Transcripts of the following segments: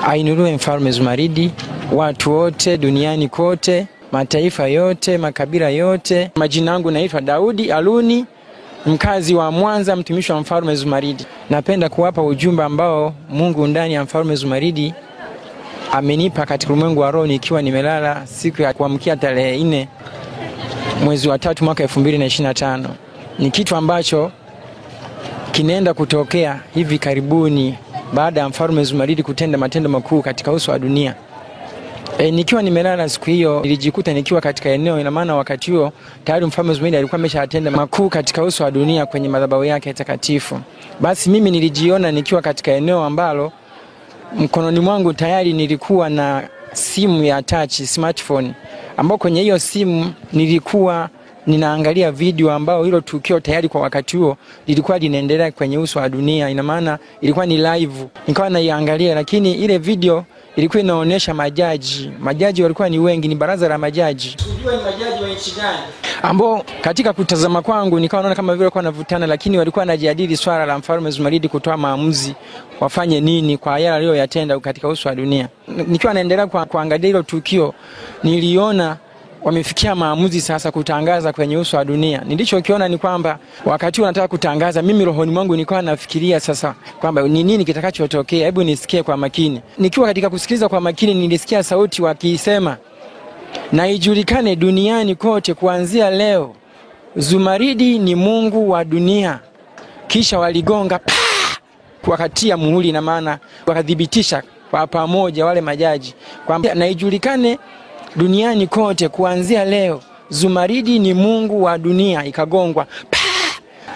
Ainuliwe Mfalme Zumaridi, watu wote duniani kote, mataifa yote, makabila yote. Majina yangu naitwa Daudi Aluni, mkazi wa Mwanza, mtumishi wa Mfalme Zumaridi. Napenda kuwapa ujumbe ambao Mungu ndani ya Mfalme Zumaridi amenipa katika ulimwengu wa roho nikiwa nimelala siku ya kuamkia tarehe 4 mwezi wa 3 mwaka 2025. Ni kitu ambacho kinaenda kutokea hivi karibuni baada ya Mfalme Zumaridi kutenda matendo makuu katika uso wa dunia. Nikiwa nimelala siku hiyo nilijikuta nikiwa katika eneo, ina maana wakati huo tayari Mfalme Zumaridi alikuwa ameshatenda makuu katika uso wa dunia kwenye madhabahu yake takatifu. Basi mimi nilijiona nikiwa katika eneo ambalo mkononi mwangu tayari nilikuwa na simu ya touch, smartphone, ambao kwenye hiyo simu nilikuwa ninaangalia video ambao hilo tukio tayari kwa wakati huo lilikuwa linaendelea kwenye uso wa dunia. Ina maana ilikuwa ni live, nikawa naiangalia, lakini ile video ilikuwa inaonyesha majaji walikuwa ni wengi, ni baraza la majaji. Unajua ni majaji wa nchi gani? Ambao katika kutazama kwangu nikawa naona kama vile walikuwa wanavutana, lakini walikuwa wanajadili swala la Mfalme Zumaridi kutoa maamuzi wafanye nini kwa yale aliyoyatenda katika uso wa dunia. Nikiwa naendelea kuangalia hilo tukio, niliona wamefikia maamuzi sasa kutangaza kwenye uso wa dunia. Nilichokiona ni kwamba wakati wanataka kutangaza, mimi rohoni mwangu nilikuwa nafikiria sasa kwamba ni nini kitakachotokea. Hebu nisikie kwa makini. Nikiwa katika kusikiliza kwa makini, nilisikia sauti wakisema, na ijulikane duniani kote kuanzia leo Zumaridi ni Mungu wa dunia. Kisha waligonga wakatia muhuri, na maana wakadhibitisha kwa pamoja wale majaji kwamba na ijulikane duniani kote kuanzia leo Zumaridi ni Mungu wa dunia. Ikagongwa.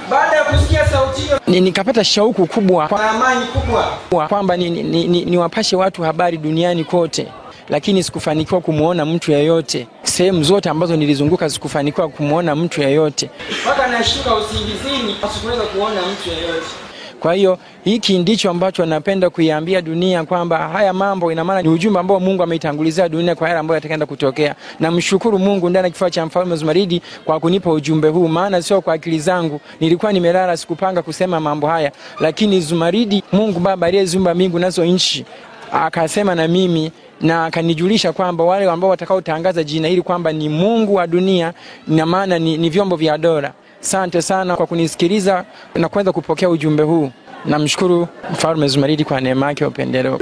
Baada ya kusikia sauti hiyo nikapata shauku kubwa, kwa amani kubwa, kwamba niwapashe watu habari duniani kote, lakini sikufanikiwa kumuona mtu yeyote. Sehemu zote ambazo nilizunguka sikufanikiwa kumuona mtu yeyote. Mpaka nashuka usingizini sikuweza kuona mtu yeyote. Kwa hiyo hiki ndicho ambacho napenda kuiambia dunia, kwamba haya mambo ina maana ni ujumbe ambao Mungu ameitangulizia dunia kwa yale ambayo yatakwenda kutokea. Na mshukuru Mungu ndani ya kifua cha Mfalme Zumaridi kwa kunipa ujumbe huu, maana sio kwa akili zangu. Nilikuwa nimelala, sikupanga kusema mambo haya, lakini Zumaridi, Mungu Baba aliyeziumba mbingu nazo nchi, akasema na mimi na akanijulisha kwamba wale ambao watakao tangaza jina hili kwamba ni Mungu wa dunia, na maana ni vyombo vya dola. Asante sana kwa kunisikiliza na kuweza kupokea ujumbe huu. Namshukuru Mfalme Zumaridi kwa neema yake ya upendeleo.